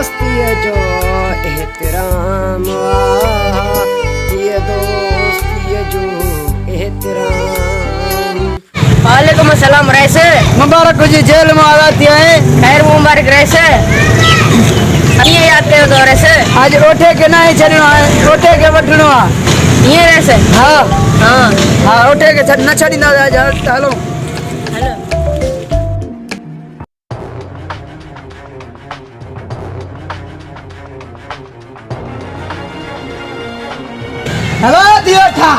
दोस्ती जो एहतराम ये दोस्ती जो एहतराम। वालेकुम अस्सलाम रईस। मुबारक हुजे जेल में आजादी है। खैर मुबारक रईस। ये याद कयो तो रईस आज ओठे के ना छड़नो है, ओठे के वठनो है। ये रईस। हां हां हां ओठे के न छड़ींदा हलो हेलो। हेलो दियो था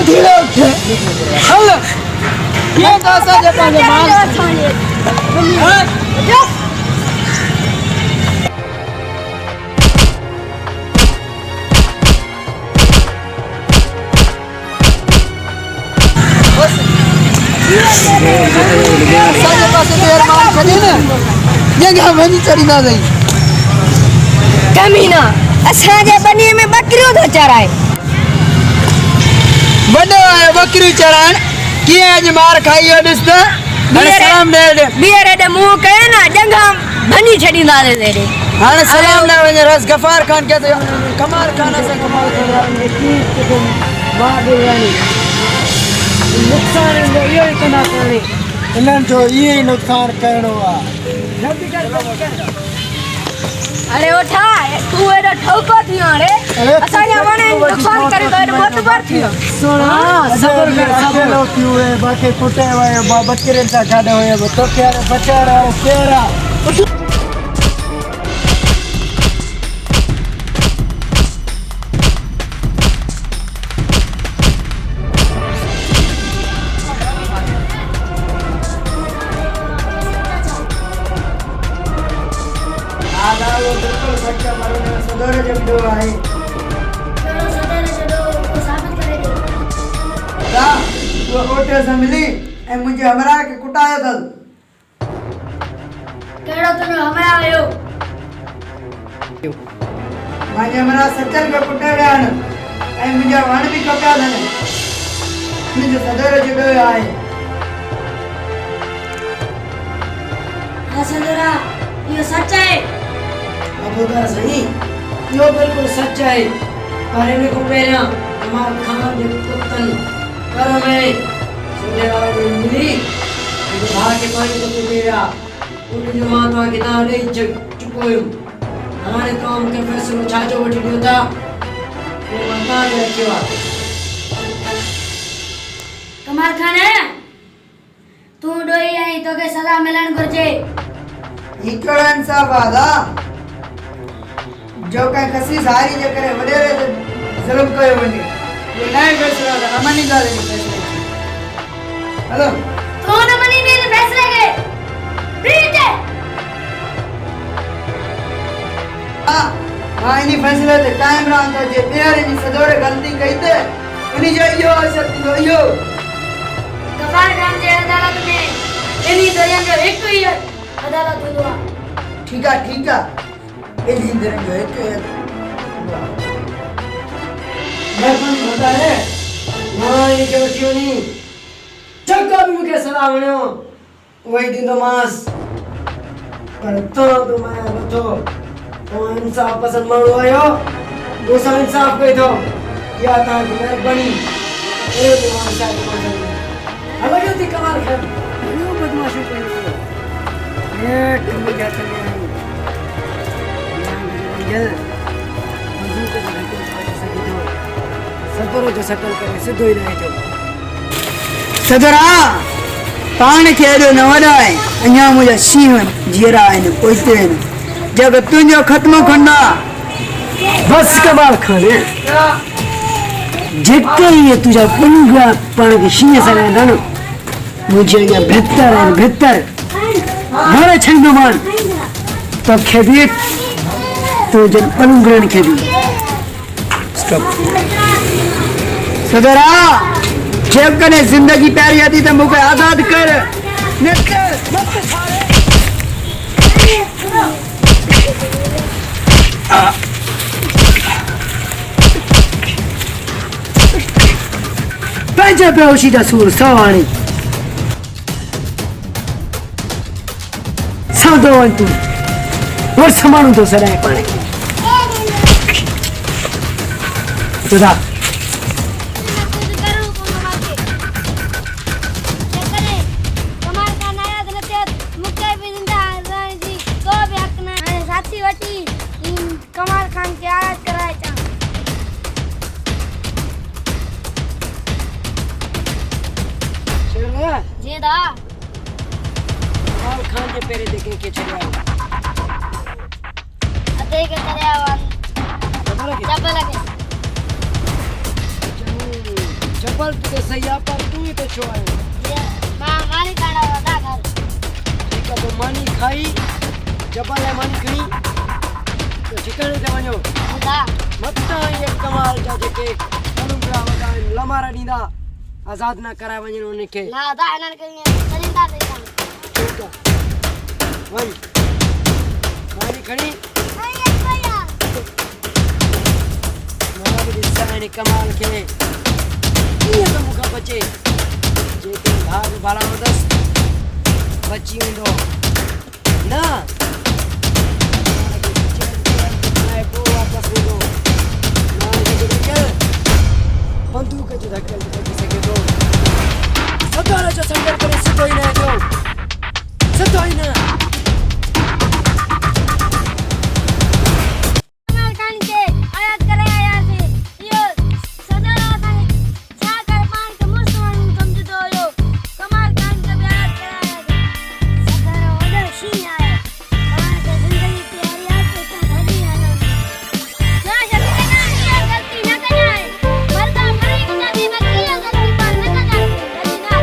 धीरे उठे हेलो ये कैसा जे पाले माल हां साजे पासे देर माल छड़ी ने जगह वनी चढ़ी ना गई कमीना असा जे बनी में बकरियों तो चराए बड़ो है बकरी चरान की आज मार खाई हो दिस तो सलाम दे बियर दे मुंह कहे ना जगह बनी छड़ी ना दे रे हां सलाम ना वने रस गफार खान के तो कमाल खाना से कमाल कर बादे यानी नुकसान ये इतना करे इनन जो ये नुकसान करनो आ जल्दी कर अरे उठा तू एडो ठोको थियो रे असा या वने नुकसान करे तो बहुत बार थियो सुना सबर कर सब लोग क्यों है बाकी कुटे हुए बकरे सा खाड़े हुए तो क्या बचा रहा केरा बिल्कुल सच्चा मारो ने सदोरे जब दो आए चलो सदोरे चलो को साबित करेंगे ता वो ओटे से मिली ए मुझे हमरा के कुटाया था केड़ो तने हमरा आयो माने हमरा सच्चल के कुटे गयान ए मुझे वण भी कप्या था मुझे सदोरे जब दो आए हां सदोरा ये सच है अब तो सही यो बिल्कुल सच है पर इने को पेरा हमार खान दे कुतन कर में सुने वाले मिली तो भाग के पानी को पेरा उन जो माता के ना ले चुकोयो हमारे काम के फैसलो छाजो वठी दियो था वो बता दे रखियो कमाल खान है तू डोई आई तो के सजा मिलन करजे इकड़ा इंसाफ आदा जो कहीं कसी सारी जे करे वडेरे जुल्म कयो वने ये नए फैसला था अमनी गाले फैसला हेलो तो न मनी ने फैसले के प्रीत हां इनी फैसले ते कायम रहंदो जे बेर इनी सदोरे गलती कई ते उनी जो यो असर थींदो यो गफार खान जे अदालत में इनी दरिया जो एक ही अदालत हुआ ठीक है इनी दरिया जो एक मैं कौन बता है हां ये के क्योंनी चक्का भी मुके सलाह वणो वही दिन तो मास पर तो मैं बतो ओ इंसाफ पसंद माण्हू आयो दोसा इंसाफ कई थो या ता की मेहरबानी ए तुम्हारे साथ मौजूद अलग ही कमाल है यो बदमाशी कई ये तुम क्या चले आई जल मजदूर के सदोरो जो सकल करे सिद्धो ही रहे जो सदरा पान के एडो न वडाए अन्या मुझे सीह जीरा आइन पोइते जब तुंजो खत्म खंडा बस कमाल खाने जितने ये तुझा पुनगा पान के शीने सगे दानो मुझे ये बेहतर बड़े छंदो मान तो खेबी तो जन पनुग्रहण खेबी स्टॉप सदरा जब कने जिंदगी प्यारी आती तो मुझे आजाद कर पंहिंजे बेहोशी जा सूर सवाणी सादो वञ तूं और समानू तो सदाए पाने तुझा कमाल खान के आयात कराए था शेरा जी दा कमाल खान के पेरे देखे के चले आए अते के करे आवाज जबल के जब लगे जबल तो सही आप पर तू ही तो छो आयो ये मानी काड़ा वाला घर ठीक है तो मानी खाई जबल है मानी खणी तो ठिकाने ते वणो दा मत्ता ये कमाल जा जेके अनुग्रह वदान लमारा दींदा आजाद ना कराए वणो उनके ला दा इनन के सरिंदा दे ठीक है वन मानी खणी भैया भैया मारा भी साने कमाल के ये तो मुखा बचे जेके भाग भाला मदस बची हुंदो ना बंदूक जो धक्का सके तो सदारा जो संघर्ष करे सिद्धो ही ना जो सिद्धो ही ना कमाल खान के आयात करे आया से यो सदरा संग छाकर पान के मुसलमान समझ दो यो कमाल खान के भी आयात कराया था सदरा उधर सी आया कमाल के जिंदगी की हरियात पे तो धनी है ना जल्दी करना ये गलती ना करना है मरदा मरी की नदी में किया गलती पर न करना जल्दी ना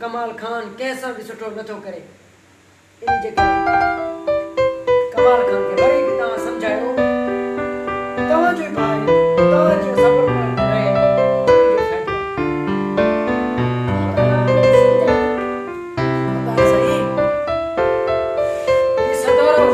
कमाल खान कैसा भी सुठो नथो करे इन जे कमाल खान के वरी भी तव्हां समझायो तव्हांजो भाई तव्हांजो सबर पर रहे सदरा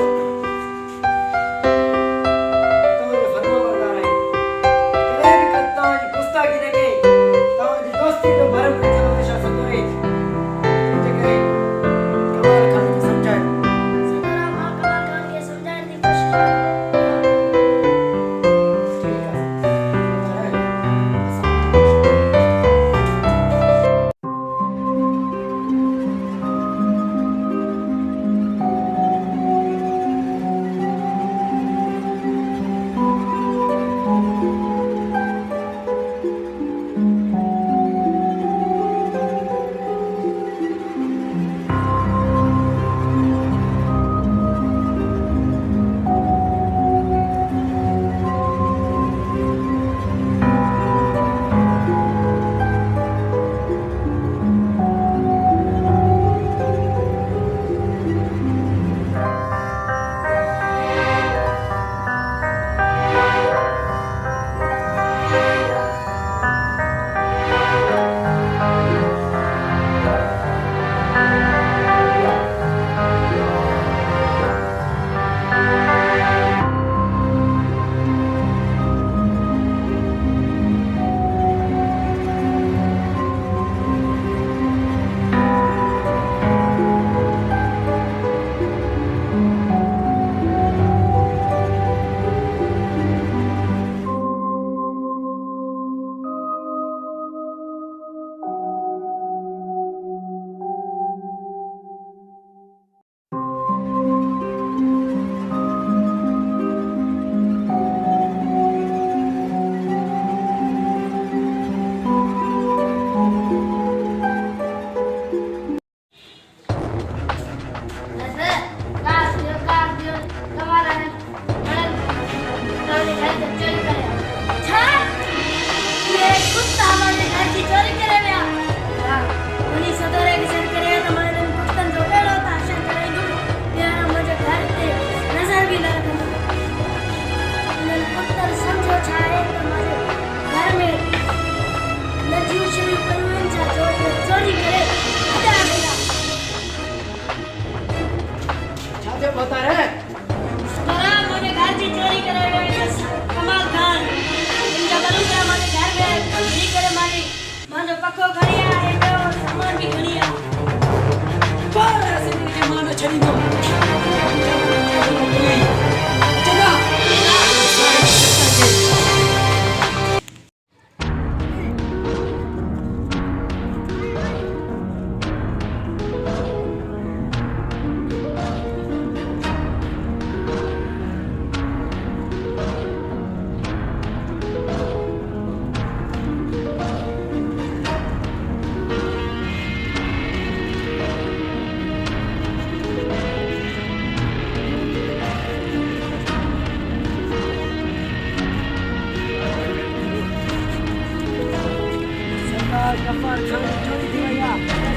कफार खान चोरी थी भैया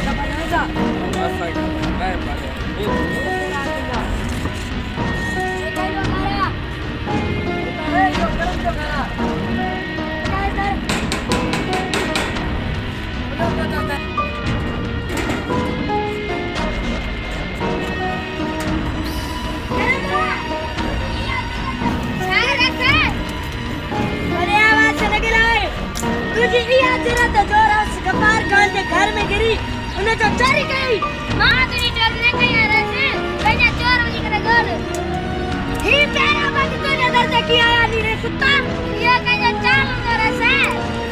खबर नहीं था घर में गिरी उन्हें जो चोरी कई मां तुनी चोरी न कई रहे कन्या चोर वनी करे गोल ही तेरा बात तुझे दर्द किया या नी रे कुत्ता ये कन्या चाल करे से